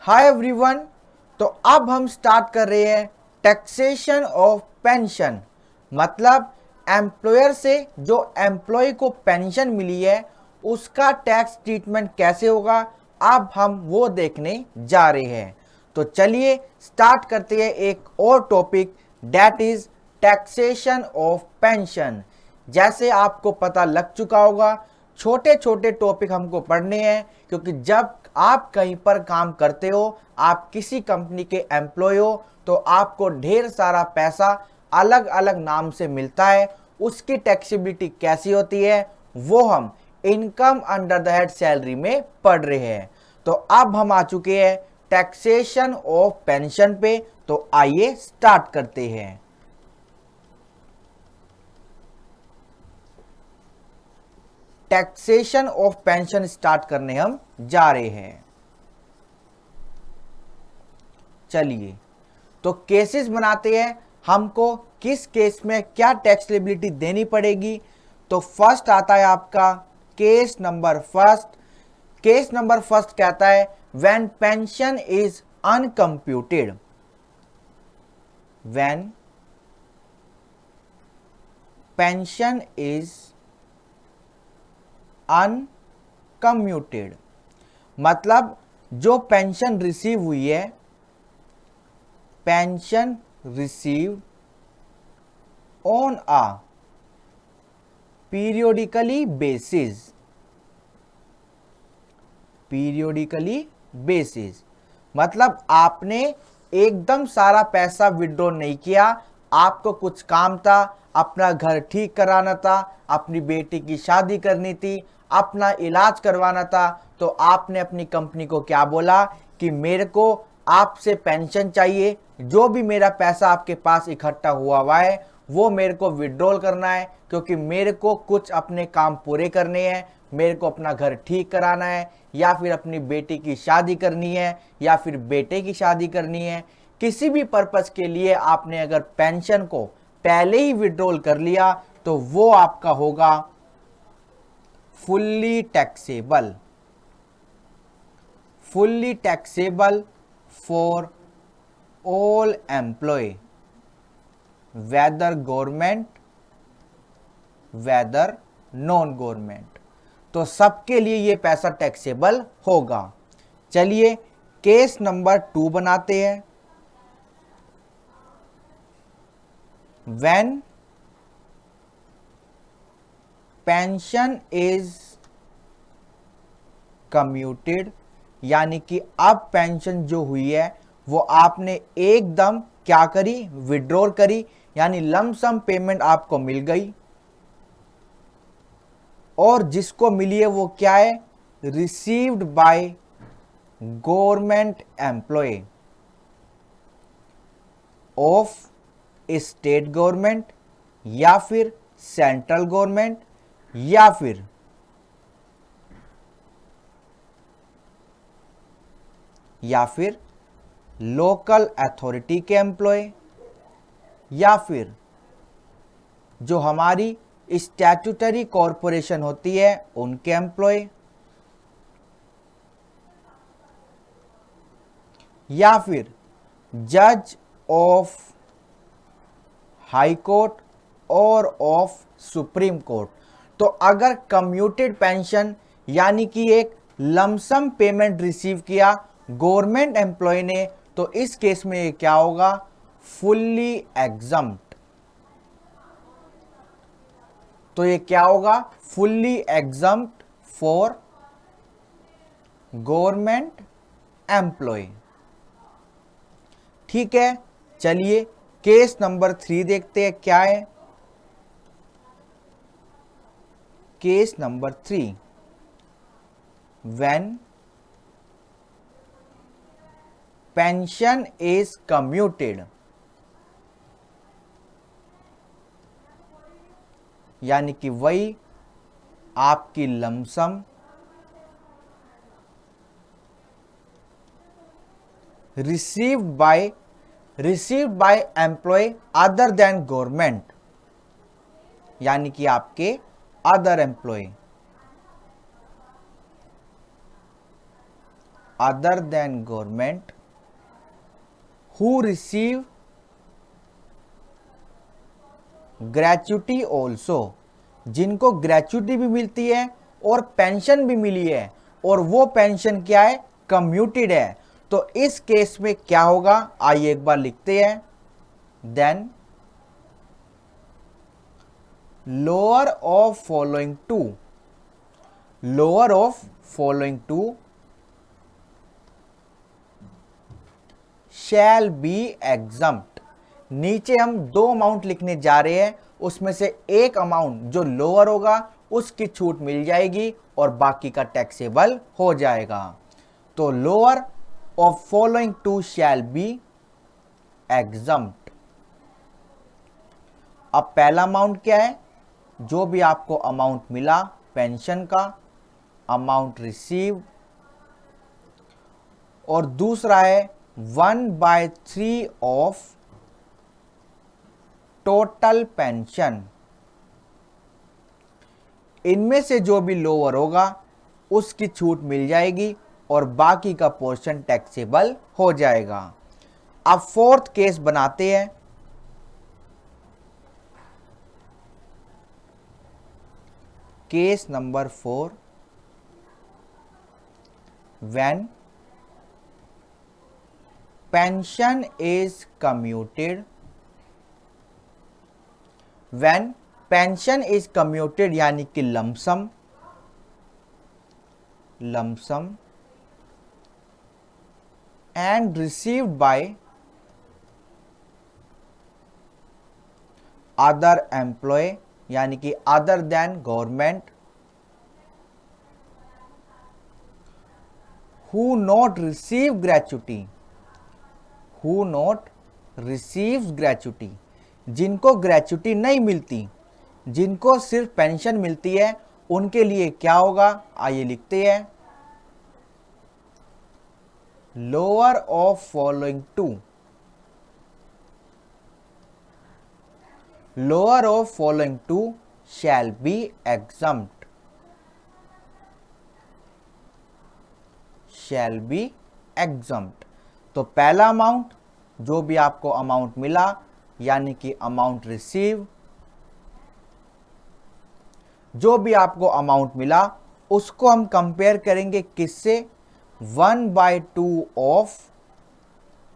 Hi everyone. तो अब हम स्टार्ट कर रहे हैं टैक्सेशन ऑफ पेंशन। मतलब एम्प्लॉयर से जो एम्प्लॉय को पेंशन मिली है उसका टैक्स ट्रीटमेंट कैसे होगा, अब हम वो देखने जा रहे हैं। तो चलिए स्टार्ट करते हैं एक और topic, that is taxation of pension. जैसे आपको पता लग चुका होगा, छोटे छोटे टॉपिक हमको पढ़ने हैं, क्योंकि जब आप कहीं पर काम करते हो, आप किसी कंपनी के एम्प्लॉय हो, तो आपको ढेर सारा पैसा अलग अलग नाम से मिलता है। उसकी टैक्सेबिलिटी कैसी होती है वो हम income under the head salary में पढ़ रहे हैं। तो अब हम आ चुके हैं टैक्सेशन ऑफ पेंशन पे। तो आइए स्टार्ट करते हैं। टैक्सेशन ऑफ पेंशन स्टार्ट करने हम जा रहे हैं। चलिए, तो केसेस बनाते हैं, हमको किस केस में क्या टैक्स लायबिलिटी देनी पड़ेगी। तो फर्स्ट आता है आपका case number first. Case number first कहता है when pension is uncommuted. When pension is uncommuted, मतलब जो पेंशन रिसीव हुई है, pension received on a periodically basis. Periodically basis मतलब आपने एकदम सारा पैसा विड्रॉ नहीं किया, आपको कुछ काम था, अपना घर ठीक कराना था, अपनी बेटी की शादी करनी थी, अपना इलाज करवाना था, तो आपने अपनी कंपनी को क्या बोला कि मेरे को आपसे पेंशन चाहिए, जो भी मेरा पैसा आपके पास इकट्ठा हुआ है वो मेरे को विड्रॉल करना है, क्योंकि मेरे को कुछ अपने काम पूरे करने हैं, मेरे को अपना घर ठीक कराना है, या फिर अपनी बेटी की शादी करनी है, या फिर बेटे की शादी करनी है। किसी भी पर्पस के लिए आपने अगर पेंशन को पहले ही विड्रॉल कर लिया तो वो आपका होगा fully taxable. Fully taxable for all employee, whether government whether non government. तो सबके लिए ये पैसा टैक्सेबल होगा। चलिए केस नंबर 2 बनाते हैं। व्हेन पेंशन इज कम्यूटेड, यानी कि अब पेंशन जो हुई है वो आपने एकदम क्या करी, विड्रॉल करी, यानी लमसम पेमेंट आपको मिल गई। और जिसको मिली है वो क्या है, received by government employee of state government, या फिर सेंट्रल गवर्नमेंट, या फिर लोकल अथॉरिटी के एम्प्लॉय, या फिर जो हमारी स्टैट्यूटरी कॉरपोरेशन होती है उनके एम्प्लॉय, या फिर जज ऑफ हाई कोर्ट और ऑफ सुप्रीम कोर्ट। तो अगर कम्यूटेड पेंशन यानी कि एक लमसम पेमेंट रिसीव किया गवर्नमेंट एम्प्लॉय ने, तो इस केस में ये क्या होगा, फुल्ली एग्जम्प्ट। तो ये क्या होगा, fully exempt for government employee. ठीक है, चलिए केस नंबर 3 देखते हैं क्या है। Case number 3, when pension is commuted, यानी कि वही आपकी lump sum received by employee other than government, यानी कि आपके other employee. other than government who receive gratuity also, जिनको ग्रेचुटी भी मिलती है और पेंशन भी मिली है, और वो पेंशन क्या है, कम्यूटेड है। तो इस केस में क्या होगा, आइए एक बार लिखते हैं। Then lower of following two, lower of following two shall be exempt. नीचे हम दो अमाउंट लिखने जा रहे हैं, उसमें से एक अमाउंट जो लोअर होगा उसकी छूट मिल जाएगी और बाकी का टैक्सेबल हो जाएगा। तो lower of following two shall be exempt. अब पहला अमाउंट क्या है, जो भी आपको अमाउंट मिला पेंशन का, अमाउंट रिसीव, और दूसरा है 1/3 ऑफ टोटल पेंशन। इनमें से जो भी लोअर होगा उसकी छूट मिल जाएगी और बाकी का पोर्शन टैक्सेबल हो जाएगा। अब फोर्थ केस बनाते हैं। Case number 4, when pension is commuted, when pension is commuted यानी कि lump sum, lump sum and received by other employee यानी कि other than government, who not receive gratuity, who not receives gratuity, जिनको ग्रेचुटी नहीं मिलती, जिनको सिर्फ पेंशन मिलती है, उनके लिए क्या होगा, आइए लिखते हैं। Lower of following two, lower of following two shall be exempt, shall be exempt। तो पहला अमाउंट जो भी आपको अमाउंट मिला यानी कि अमाउंट रिसीव, जो भी आपको अमाउंट मिला उसको हम कंपेयर करेंगे किससे, 1/2 ऑफ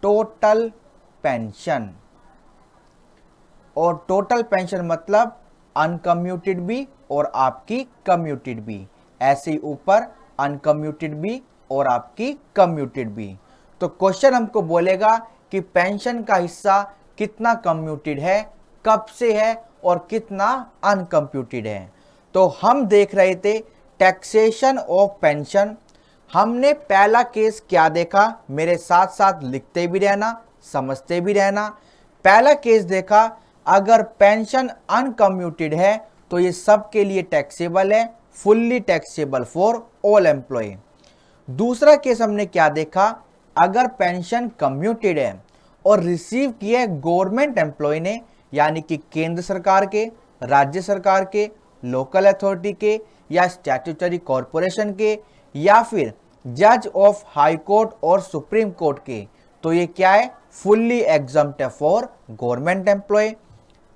टोटल पेंशन। और टोटल पेंशन मतलब अनकम्यूटेड भी और आपकी कम्यूटेड भी, ऐसे ही ऊपर अनकम्यूटेड भी और आपकी कम्यूटेड भी। तो क्वेश्चन हमको बोलेगा कि पेंशन का हिस्सा कितना कम्यूटेड है, कब से है और कितना अनकम्प्यूटेड है। तो हम देख रहे थे टैक्सेशन ऑफ पेंशन। हमने पहला केस क्या देखा, मेरे साथ साथ लिखते भी रहना, समझते भी रहना। पहला केस देखा, अगर पेंशन अनकम्यूटेड है तो ये सबके लिए टैक्सेबल है, fully taxable for all employ. दूसरा केस हमने क्या देखा, अगर पेंशन कम्यूटेड है और रिसीव किया है गवर्नमेंट एम्प्लॉय ने, यानी कि केंद्र सरकार के, राज्य सरकार के, लोकल अथॉरिटी के या स्टैट्यूटरी कॉरपोरेशन के, या फिर जज ऑफ हाई कोर्ट और सुप्रीम कोर्ट के, तो ये क्या है, फुल्ली एग्जम्प्ट है फॉर गवर्नमेंट एम्प्लॉय।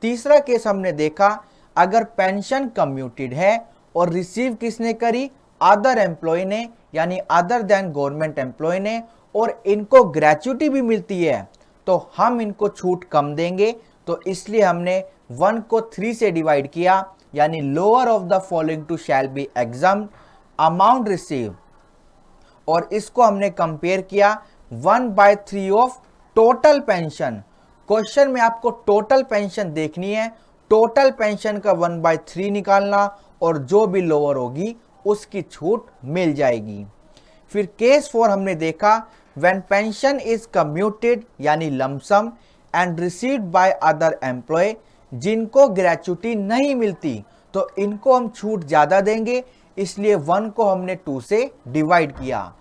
तीसरा केस हमने देखा, अगर पेंशन कम्यूटेड है और रिसीव किसने करी, अदर एम्प्लॉय ने, यानी अदर देन गवर्नमेंट एम्प्लॉय ने, और इनको ग्रेचुटी भी मिलती है तो हम इनको छूट कम देंगे। तो इसलिए हमने 1 को 3 से डिवाइड किया, यानी lower of the following two shall be exempt, amount receive, और इसको हमने कंपेयर किया 1/3 ऑफ टोटल पेंशन। क्वेश्चन में आपको टोटल पेंशन देखनी है, टोटल पेंशन का 1/3 निकालना और जो भी लोअर होगी उसकी छूट मिल जाएगी। फिर केस 4 हमने देखा, व्हेन पेंशन इज कम्यूटेड यानी lump sum and received by other employee, जिनको ग्रेचुटी नहीं मिलती तो इनको हम छूट ज़्यादा देंगे, इसलिए 1 को हमने 2 से डिवाइड किया।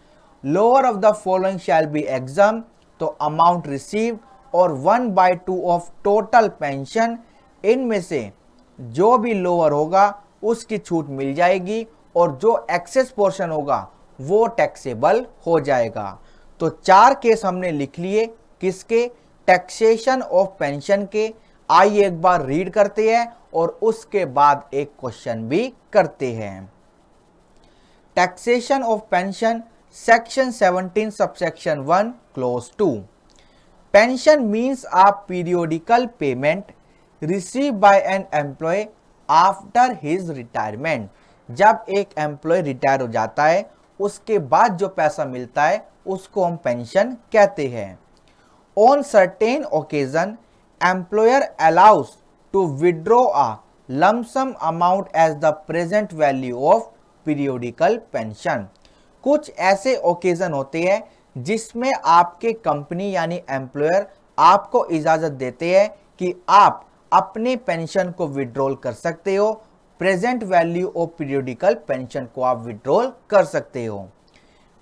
Lower of the following shall be exempt, तो अमाउंट रिसीव और 1/2 ऑफ टोटल पेंशन, इनमें से जो भी लोअर होगा उसकी छूट मिल जाएगी और जो एक्सेस पोर्शन होगा वो टैक्सेबल हो जाएगा। तो 4 केस हमने लिख लिए, किसके? टैक्सेशन ऑफ पेंशन के। आइए एक बार रीड करते हैं और उसके बाद एक क्वेश्चन भी करते हैं। Taxation of pension, section 17 subsection 1 clause 2। Pension means a periodical payment receive by an employee after his retirement. जब एक एम्प्लॉय रिटायर हो जाता है उसके बाद जो पैसा मिलता है उसको हम पेंशन कहते हैं। On certain occasion employer allows to withdraw a lump sum amount as the present value of periodical pension. कुछ ऐसे ओकेजन होते हैं जिसमें आपके कंपनी यानी एम्प्लॉयर आपको इजाजत देते हैं कि आप अपने पेंशन को विड्रॉल कर सकते हो, present value of periodical pension को आप विड्रॉल कर सकते हो।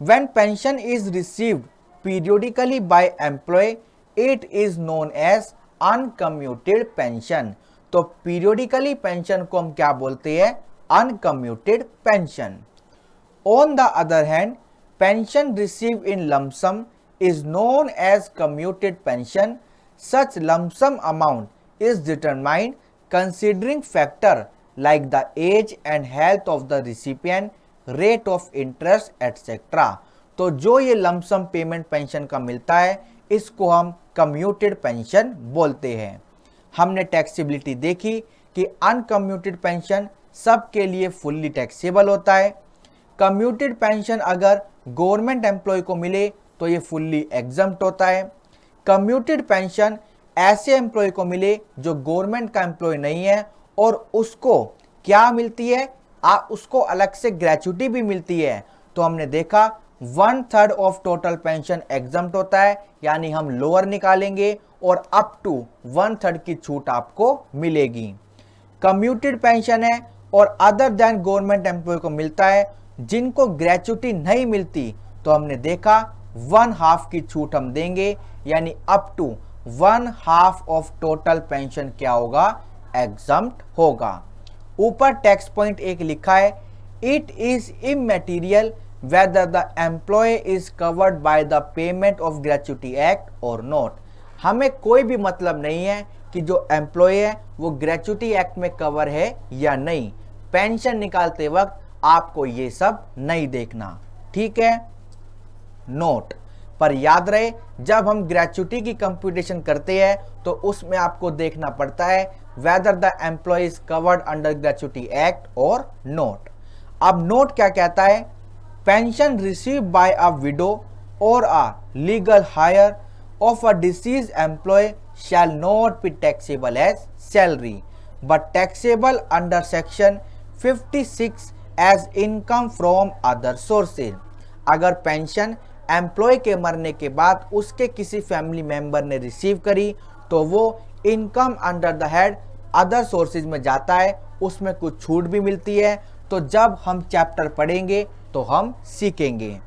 When pension is received periodically by employee it is known as uncommuted pension. तो पीरियोडिकली पेंशन को हम क्या बोलते हैं? Uncommuted pension. On the other hand pension receive in lump sum is known as commuted pension. Such lump sum amount is determined considering factor like the age and health of the recipient, rate of interest etc. तो जो ये lump sum payment pension का मिलता है इसको हम commuted pension बोलते हैं। हमने टैक्सेबिलिटी देखी कि अनकम्यूटेड पेंशन सबके लिए फुल्ली टैक्सेबल होता है। कम्यूटेड पेंशन अगर गवर्नमेंट एम्प्लॉय को मिले तो ये फुल्ली एग्जम्प्ट होता है। कम्यूटेड पेंशन ऐसे एम्प्लॉय को मिले जो गवर्नमेंट का एम्प्लॉय नहीं है और उसको क्या मिलती है? उसको अलग से ग्रेच्युटी भी मिलती है। तो हमने देखा 1/3 ऑफ टोटल पेंशन एग्जम्प्ट होता है, यानी हम लोअर निकालेंगे और अप टू 1/3 की छूट आपको मिलेगी। कम्यूटेड पेंशन है और अदर देन गवर्नमेंट एम्प्लॉय को मिलता है जिनको ग्रेच्युटी नहीं मिलती, तो हमने देखा 1/2 की छूट हम देंगे, यानी up to 1/2 of total pension क्या होगा? एग्जम्प्ट होगा। ऊपर टैक्स पॉइंट एक लिखा है, it is immaterial whether the employ is covered by the payment of gratuity act और नॉट। हमें कोई भी मतलब नहीं है कि जो एम्प्लॉय है वो ग्रेच्युटी एक्ट में कवर है या नहीं। पेंशन निकालते वक्त आपको ये सब नहीं देखना, ठीक है? नोट पर याद रहे, जब हम ग्रेच्युटी की कंप्यूटेशन करते हैं तो उसमें आपको देखना पड़ता है whether the employ is covered under gratuity act और नोट। अब नोट क्या कहता है? Pension receive by a widow और a legal heir of a deceased employee shall not be taxable as salary but taxable under section 56 as income from other sources. अगर pension employee के मरने के बाद उसके किसी फैमिली मेंबर ने receive करी तो वो income under the head other sources में जाता है, उसमें कुछ छूट भी मिलती है। तो जब हम चैप्टर पढ़ेंगे तो हम सीखेंगे।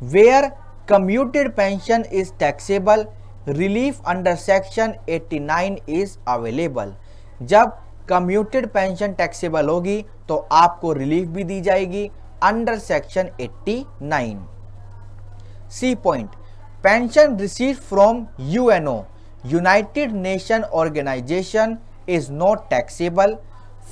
Where commuted pension is taxable relief under section 89 is available. जब कम्यूटेड पेंशन टैक्सेबल होगी तो आपको रिलीफ भी दी जाएगी under section 89। C point, pension receive from UNO United Nation Organization is not taxable.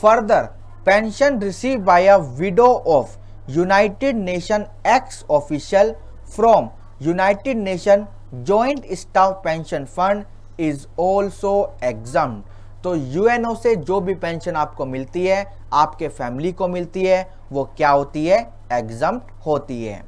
Further, pension receive by a widow of United Nation ex official from United Nation joint staff pension fund is also exempt. तो UNO से जो भी pension आपको मिलती है, आपके family को मिलती है, वो क्या होती है? एग्जम्प्ट होती है।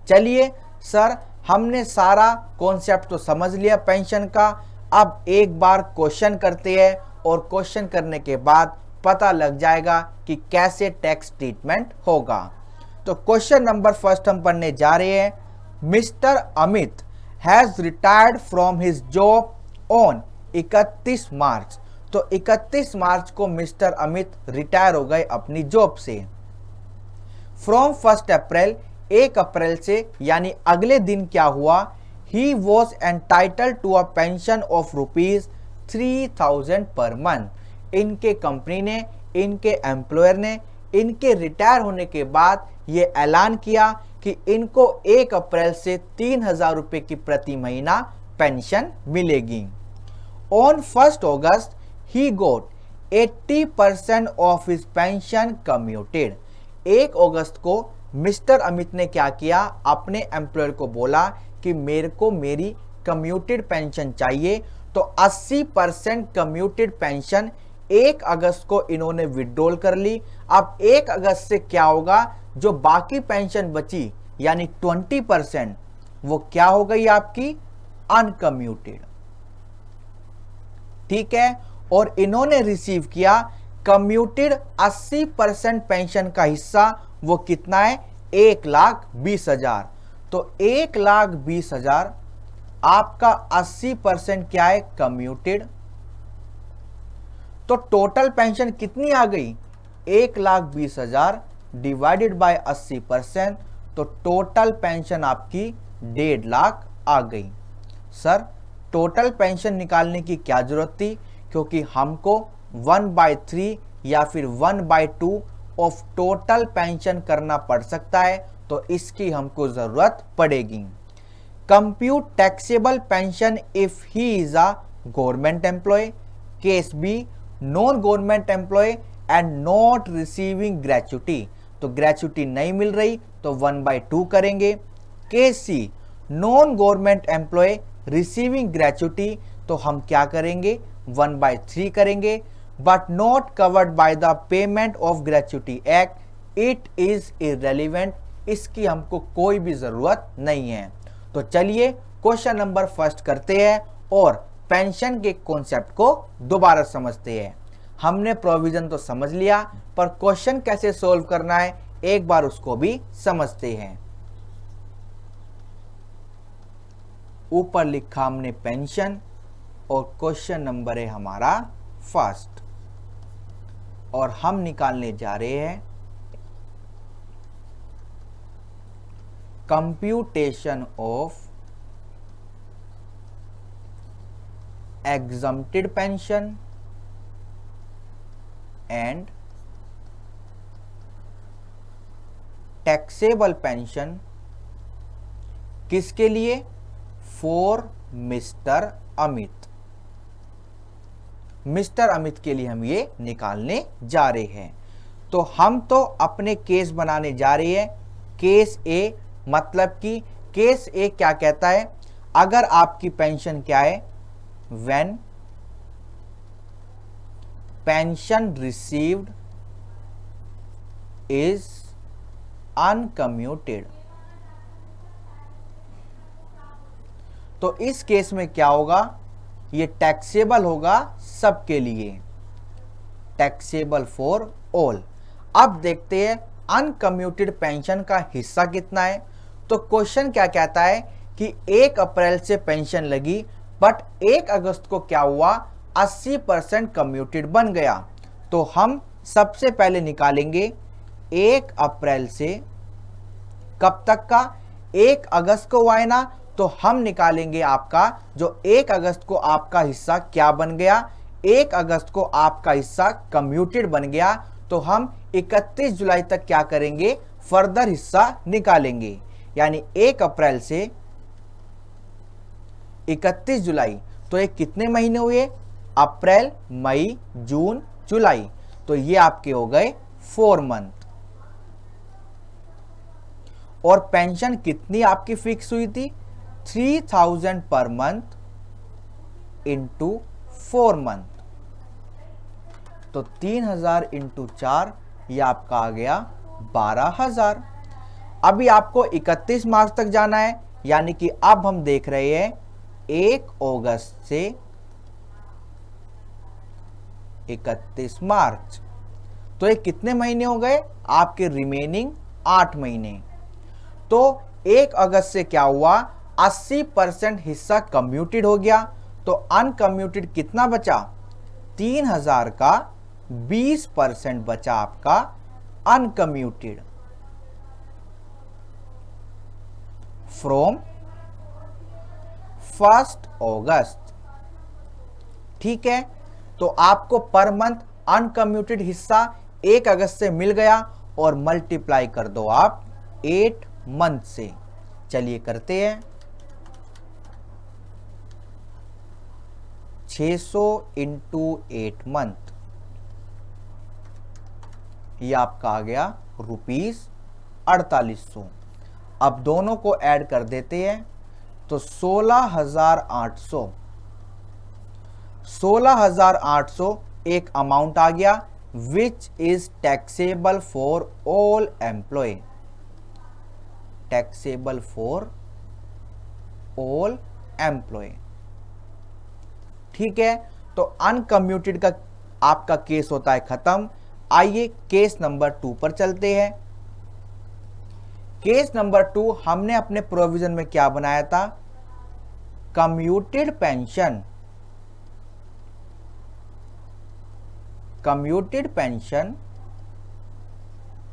चलिए सर, हमने सारा कॉन्सेप्ट तो समझ लिया पेंशन का। अब एक बार क्वेश्चन करते हैं और क्वेश्चन करने के बाद पता लग जाएगा कि कैसे टैक्स ट्रीटमेंट होगा। तो क्वेश्चन नंबर फर्स्ट हम पढ़ने जा रहे हैं। Mister Amit has retired from his job on 31 मार्च। तो 31 मार्च को मिस्टर अमित रिटायर हो गए अपनी जॉब से। फ्रॉम 1 अप्रैल, 1 अप्रैल से यानी अगले दिन क्या हुआ? He was entitle to a pension of ₹3000 per month. इनके कंपनी ने, इनके एम्प्लॉयर ने इनके रिटायर होने के बाद ये ऐलान किया कि इनको 1 अप्रैल से 3,000 रुपए की प्रति महीना पेंशन मिलेगी। On 1 August he got 80% of his pension commuted. 1 अगस्त को मिस्टर अमित ने क्या किया, अपने एम्प्लॉयर को बोला कि मेरे को मेरी कम्यूटेड पेंशन चाहिए। तो 80% कम्यूटेड पेंशन 1 अगस्त को इन्होंने विड्रॉल कर ली। अब 1 अगस्त से क्या होगा, जो बाकी पेंशन बची यानी 20%, वो क्या हो गई आपकी अनकम्यूटेड। ठीक है, और इन्होंने रिसीव किया कम्यूटेड 80% पेंशन का हिस्सा, वो कितना है 1,20,000। तो 1,20,000 आपका 80% क्या है कम्यूटेड। तो टोटल पेंशन कितनी आ गई 1,20,000 डिवाइडेड बाय 80%, तो टोटल पेंशन आपकी 1.5 लाख आ गई। सर टोटल पेंशन निकालने की क्या जरूरत थी, क्योंकि हमको 1/3 या फिर 1/2 ऑफ टोटल पेंशन करना पड़ सकता है, तो इसकी हमको जरूरत पड़ेगी। Compute taxable pension if he is a government employee. Case B non government employee and not receiving gratuity. तो ग्रेच्युटी नहीं मिल रही तो 1/2 करेंगे। Case C non government employee receiving gratuity, तो हम क्या करेंगे 1/3 करेंगे। But not covered by the payment of gratuity act, it is irrelevant. इसकी हमको कोई भी जरूरत नहीं है। तो चलिए क्वेश्चन नंबर फर्स्ट करते हैं और पेंशन के कॉन्सेप्ट को दोबारा समझते हैं। हमने प्रोविजन तो समझ लिया, पर क्वेश्चन कैसे सोल्व करना है एक बार उसको भी समझते हैं। ऊपर लिखा हमने पेंशन और क्वेश्चन नंबर है हमारा फर्स्ट, और हम निकालने जा रहे हैं computation of exempted pension and taxable pension किसके लिए, for mister Amit. Mister Amit के लिए हम ये निकालने जा रहे हैं। तो हम तो अपने केस बनाने जा रहे हैं केस ए, मतलब कि केस ए क्या कहता है, अगर आपकी पेंशन क्या है, when pension received is uncommuted। तो इस केस में क्या होगा, ये टैक्सेबल होगा सबके लिए, टैक्सेबल फॉर ऑल। अब देखते हैं अनकम्यूटेड पेंशन का हिस्सा कितना है। तो क्वेश्चन क्या कहता है कि 1 अप्रैल से पेंशन लगी, बट 1 अगस्त को क्या हुआ 80% कम्यूटेड बन गया। तो हम सबसे पहले निकालेंगे 1 अप्रैल से कब तक का, 1 अगस्त को हुआ है ना, तो हम निकालेंगे आपका जो 1 अगस्त को आपका हिस्सा क्या बन गया, 1 अगस्त को आपका हिस्सा कम्यूटेड बन गया। तो हम 31 जुलाई तक क्या करेंगे, फर्दर हिस्सा निकालेंगे। यानी 1 अप्रैल से 31 जुलाई, तो ये कितने महीने हुए, अप्रैल मई जून जुलाई, तो ये आपके हो गए 4 मंथ। और पेंशन कितनी आपकी फिक्स हुई थी, 3,000 पर मंथ इंटू 4 मंथ। तो 3,000 इंटू 4, ये आपका आ गया 12,000। अभी आपको 31 मार्च तक जाना है, यानी कि अब हम देख रहे हैं 1 अगस्त से 31 मार्च, तो ये कितने महीने हो गए आपके, रिमेनिंग 8 महीने। तो 1 अगस्त से क्या हुआ, 80% हिस्सा कम्यूटेड हो गया। तो अनकम्यूटेड कितना बचा, 3,000 का 20% बचा आपका अनकम्यूटेड फ्रॉम 1 अगस्त। ठीक है, तो आपको पर मंथ अनकम्यूटेड हिस्सा 1 अगस्त से मिल गया और मल्टीप्लाई कर दो आप 8 मंथ से। चलिए करते हैं। 600 इंटू 8 मंथ, ये आपका आ गया ₹4800। अब दोनों को ऐड कर देते हैं तो 16,800 एक अमाउंट आ गया which is taxable for all employ, taxable for all employ. ठीक है, तो अनकम्यूटेड का आपका केस होता है खत्म। आइए केस नंबर 2 पर चलते हैं। केस नंबर 2 हमने अपने प्रोविजन में क्या बनाया था, commuted pension, commuted pension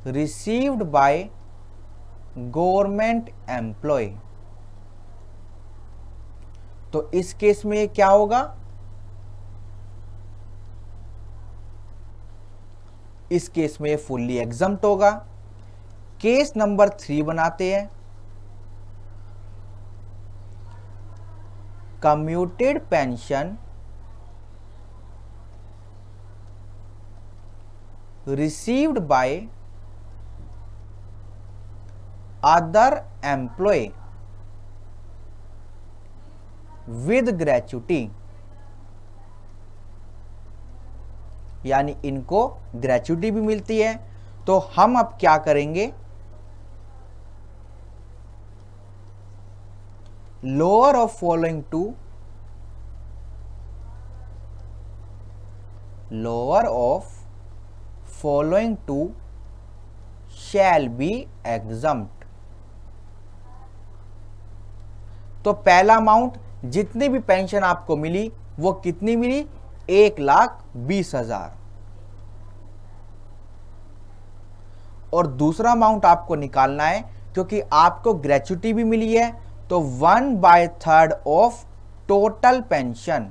received by government employ. तो इस केस में क्या होगा, इस केस में फुल्ली एग्जम्प्ट होगा। केस नंबर 3 बनाते हैं। Commuted pension received by other employ with gratuity, यानी इनको ग्रेच्युटी भी मिलती है। तो हम अब क्या करेंगे, lower of following two, lower of following two shall be exempt. तो पहला अमाउंट, जितनी भी पेंशन आपको मिली वो कितनी मिली, 1,20,000। और दूसरा अमाउंट आपको निकालना है क्योंकि आपको ग्रेच्युटी भी मिली है, तो 1/3 ऑफ टोटल पेंशन।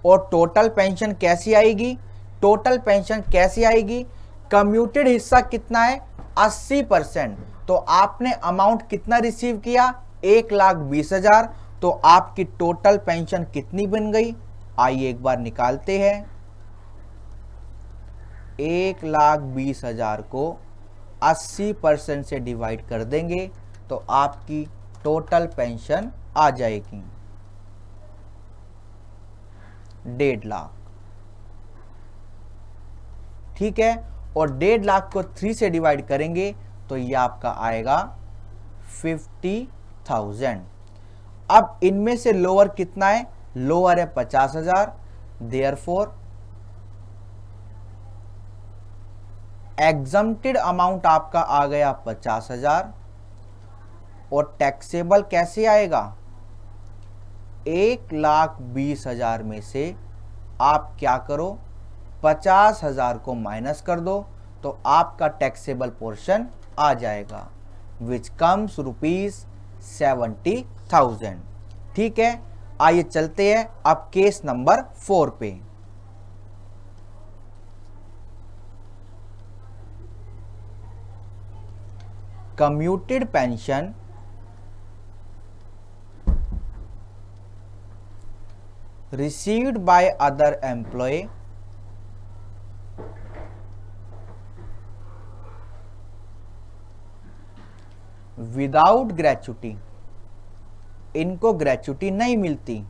और टोटल पेंशन कैसी आएगी, टोटल पेंशन कैसी आएगी, कम्यूटेड हिस्सा कितना है, 80%। तो आपने अमाउंट कितना रिसीव किया, 1,20,000। तो आपकी टोटल पेंशन कितनी बन गई, आइए एक बार निकालते हैं। 1,20,000 को 80% से डिवाइड कर देंगे तो आपकी टोटल पेंशन आ जाएगी 1.5 लाख। ठीक है, और 1.5 लाख को 3 से डिवाइड करेंगे तो ये आपका आएगा 50,000। अब इनमें से लोअर कितना है, लोअर है 50,000। देयरफॉर एग्जम्प्टेड अमाउंट आपका आ गया 50,000। और टैक्सेबल कैसे आएगा, 1,20,000 में से आप क्या करो, 50,000 को माइनस कर दो तो आपका टैक्सेबल पोर्शन आ जाएगा विच कम्स ₹70,000। ठीक है, आइए चलते हैं अब केस नंबर 4 पे। Commuted pension received by other employee without gratuity, इनको ग्रेच्युटी नहीं मिलती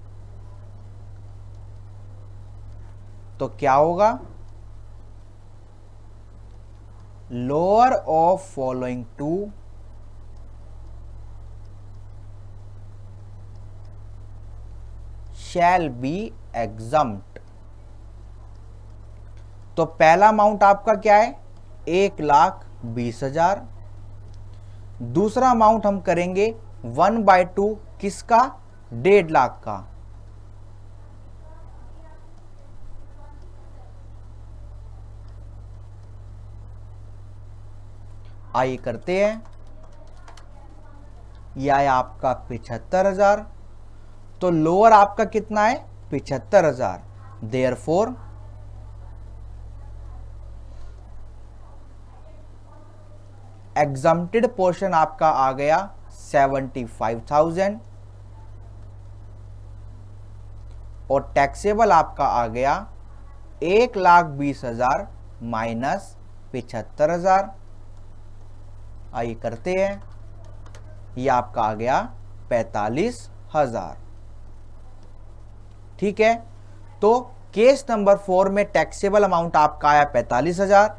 तो क्या होगा, lower of following two shall be exempt. तो पहला अमाउंट आपका क्या है, 1,20,000। दूसरा अमाउंट हम करेंगे 1/2 किसका, 1.5 लाख का। आइए करते हैं, यह है आपका 75,000। तो लोअर आपका कितना है, 75,000। देयरफॉर एग्जम्प्टेड पोर्शन आपका आ गया 75,000 और टैक्सेबल आपका आ गया 1,20,000 माइनस 75,000। आइए करते हैं, ये आपका आ गया 45,000। ठीक है, तो केस नंबर 4 में टैक्सेबल अमाउंट आपका आया 45,000,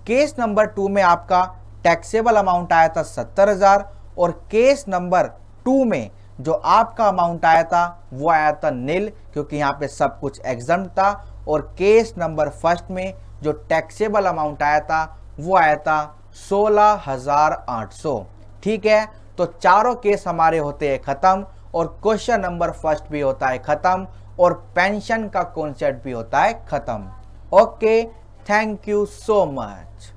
केस नंबर 2 में आपका टैक्सेबल अमाउंट आया था 70,000 और केस नंबर 2 में जो आपका अमाउंट आया था वो आया था नील, क्योंकि यहाँ पे सब कुछ एग्जम्प्ट था। और केस नंबर फर्स्ट में जो टैक्सेबल अमाउंट आया था वो आया था 16,800। ठीक है, तो चारों केस हमारे होते हैं खत्म और क्वेश्चन नंबर फर्स्ट भी होता है खत्म और पेंशन का कॉन्सेप्ट भी होता है खत्म। Okay, thank you so much.